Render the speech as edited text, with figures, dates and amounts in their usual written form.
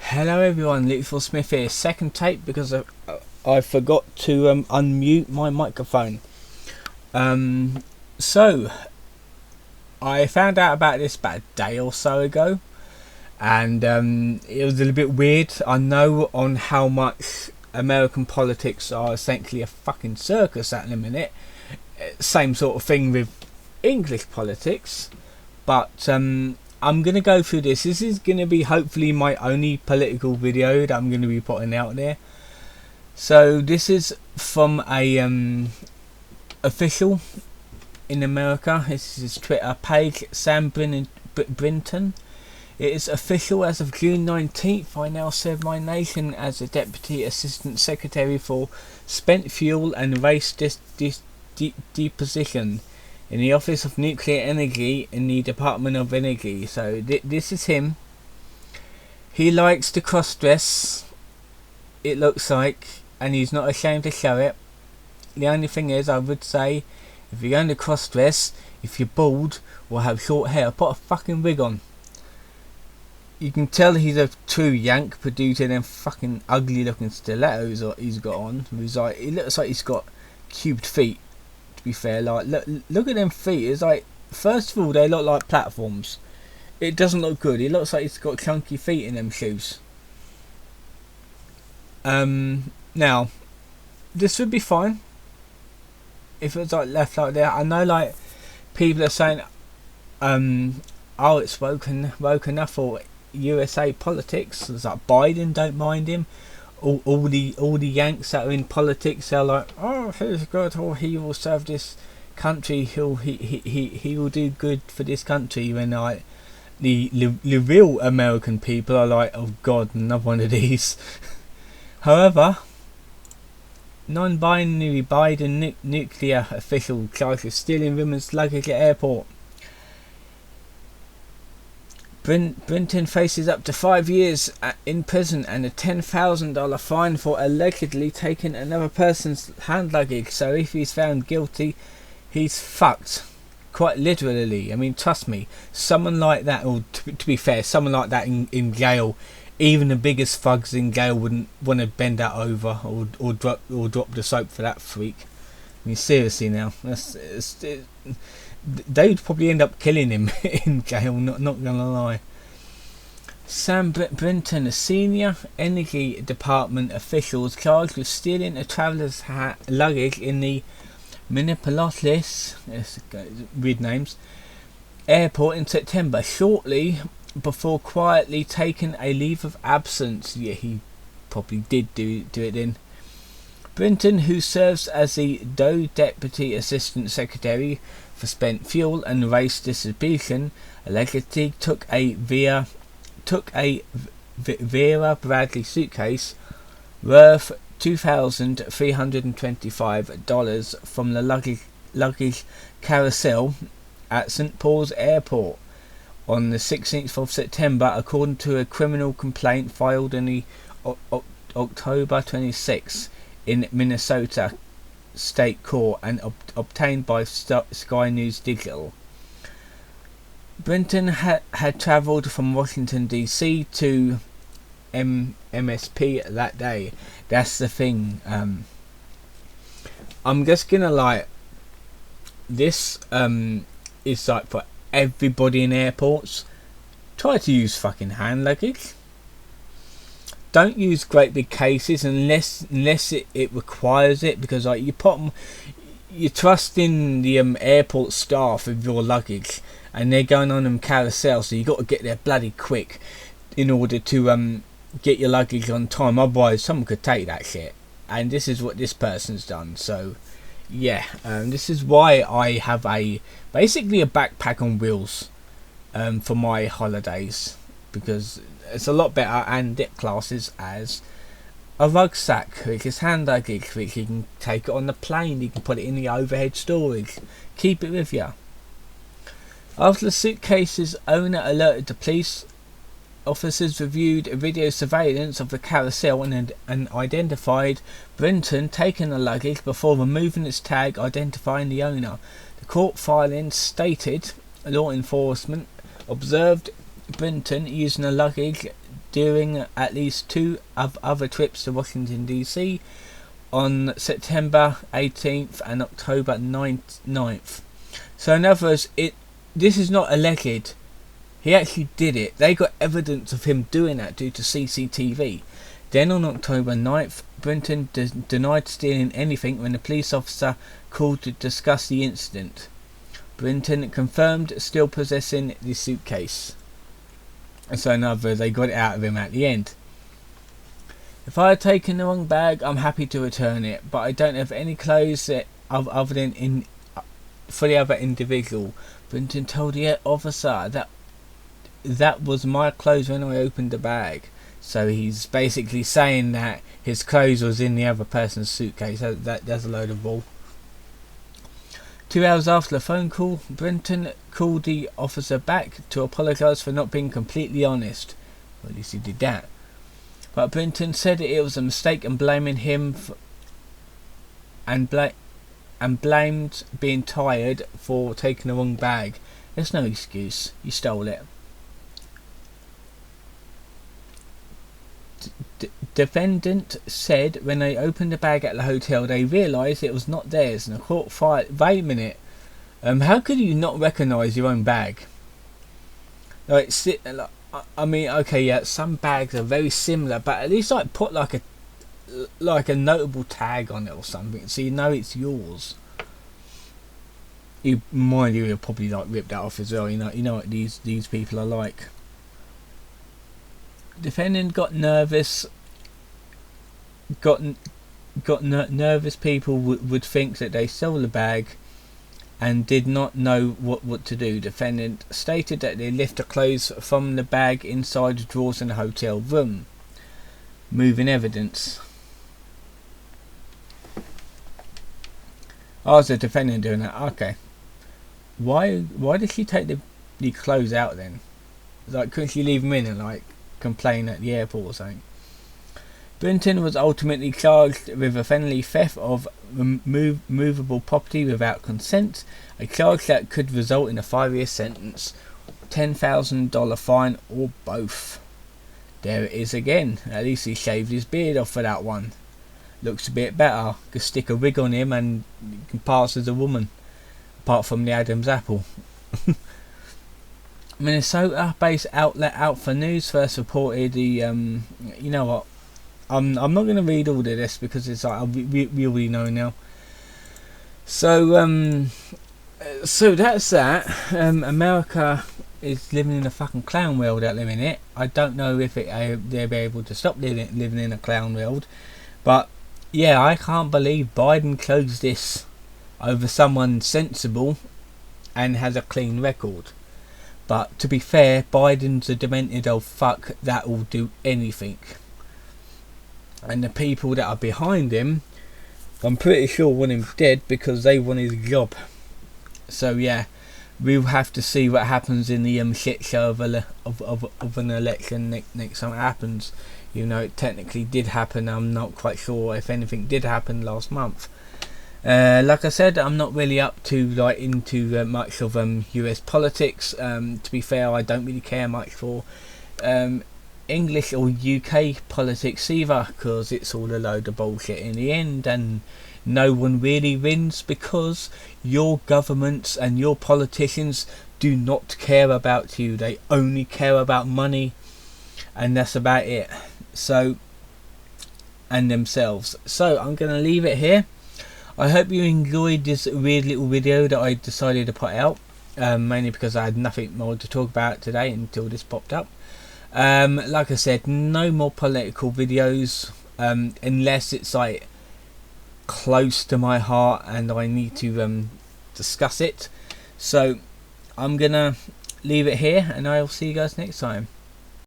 Hello everyone, Lethal Smith here. Second tape because I forgot to unmute my microphone. So I found out about this about a day or so ago, and it was a little bit weird. I know on how much American politics are essentially a fucking circus at the minute. Same sort of thing with English politics, but I'm going to go through this. This is going to be hopefully my only political video that I'm going to be putting out there. So this is from a official in America. This is his Twitter page, Sam Brinton. It is official as of June 19th. I now serve my nation as a Deputy Assistant Secretary for Spent Fuel and Waste Deposition in the Office of Nuclear Energy in the Department of Energy. So this is him. He likes to cross-dress, it looks like, and he's not ashamed to show it. The only thing is, I would say, if you're going to cross-dress, if you're bald or have short hair, put a fucking wig on. You can tell he's a true Yank due to them fucking ugly looking stilettos he's got on. It looks like he's got cubed feet. Be fair, like look at them feet. It's like, first of all, they look like platforms. It doesn't look good. It looks like he's got chunky feet in them shoes. Now this would be fine if it was like left like that. I know like people are saying oh, it's woke enough for USA politics. It's like Biden, don't mind him. All the Yanks that are in politics are like, oh, he's good, or he will serve this country. He will do good for this country. When like the real American people are like, oh God, another one of these. However, non-binary Biden nuclear official charged with stealing women's luggage at airport. Brinton faces up to 5 years in prison and a $10,000 fine for allegedly taking another person's hand luggage. So if he's found guilty, he's fucked. Quite literally. I mean, trust me, someone like that, or to be fair, someone like that in jail, even the biggest thugs in jail wouldn't want to bend that over or drop the soap for that freak. I mean, seriously now, they would probably end up killing him in jail, not gonna lie. Sam Brinton, a senior energy department official, is charged with stealing a traveller's luggage in the Minneapolis, weird names, airport in September, shortly before quietly taking a leave of absence. Yeah, he probably did do it then. Brinton, who serves as the DOE Deputy Assistant Secretary for Spent Fuel and Waste Distribution, allegedly took a Vera Bradley suitcase worth $2,325 from the luggage carousel at St. Paul's Airport on the 16th of September, according to a criminal complaint filed in the October 26th in Minnesota State Court and obtained by Sky News Digital. Brinton had travelled from Washington DC to MSP that day. That's the thing. I'm just gonna like, this is like for everybody in airports. Try to use fucking hand luggage. Don't use great big cases unless it requires it, because like you trust in the airport staff with your luggage, and they're going on them carousels, so you got to get there bloody quick in order to get your luggage on time. Otherwise, someone could take that shit, and this is what this person's done. So yeah, this is why I have basically a backpack on wheels for my holidays, because it's a lot better, and it classes as a rucksack, which is hand luggage, which you can take it on the plane, you can put it in the overhead storage, keep it with you. After the suitcase's owner alerted the police, officers reviewed video surveillance of the carousel and identified Brinton taking the luggage before removing its tag identifying the owner. The court filing stated law enforcement observed Brinton using a luggage during at least 2 other trips to Washington DC on September 18th and October 9th. So in other words, this is not alleged. He actually did it. They got evidence of him doing that due to CCTV. Then on October 9th, Brinton denied stealing anything when the police officer called to discuss the incident. Brinton confirmed still possessing the suitcase. And so in other words, they got it out of him at the end. If I had taken the wrong bag, I'm happy to return it, but I don't have any clothes other than for the other individual. Brinton told the officer that was my clothes when I opened the bag. So he's basically saying that his clothes was in the other person's suitcase. That's a load of bull. 2 hours after the phone call, Brinton called the officer back to apologise for not being completely honest. Well, at least he did that. But Brinton said it was a mistake and blaming him and blamed being tired for taking the wrong bag. There's no excuse. You stole it. Defendant said when they opened the bag at the hotel, they realised it was not theirs, and the court fired. Wait a minute. How could you not recognise your own bag? I mean, okay, yeah, some bags are very similar, but at least put like a notable tag on it or something, so you know it's yours. Mind you, you'll probably rip that off as well. You know what these people are like. Defendant got nervous. Nervous people would think that they stole the bag and did not know what to do. Defendant stated that they left the clothes from the bag inside the drawers in the hotel room. Moving evidence. Oh, it's the defendant doing that. Okay. Why did she take the clothes out then? Couldn't she leave them in and complain at the airport or something? Brinton was ultimately charged with a felony theft of movable property without consent, a charge that could result in a 5-year sentence, $10,000 fine, or both. There it is again. At least he shaved his beard off for that one. Looks a bit better. Could stick a wig on him and you can pass as a woman. Apart from the Adam's apple. Minnesota-based outlet Alpha News first reported the you know what? I'm not going to read all of this because it's we already know now. So that's that. America is living in a fucking clown world at the minute. I don't know if they'll be able to stop living in a clown world, but yeah, I can't believe Biden closed this over someone sensible and has a clean record. But to be fair, Biden's a demented old fuck that will do anything. And the people that are behind him, I'm pretty sure want him dead because they want his job. So yeah, we'll have to see what happens in the shit show of an election next time it happens. You know, it technically did happen. I'm not quite sure if anything did happen last month. Like I said, I'm not really up to into much of US politics. To be fair, I don't really care much for English or UK politics either, because it's all a load of bullshit in the end, and no one really wins because your governments and your politicians do not care about you. They only care about money, and that's about it. So, and themselves. So I'm gonna leave it here. I hope you enjoyed this weird little video that I decided to put out, mainly because I had nothing more to talk about today until this popped up. Like I said, no more political videos unless it's close to my heart and I need to discuss it. So I'm gonna leave it here and I'll see you guys next time.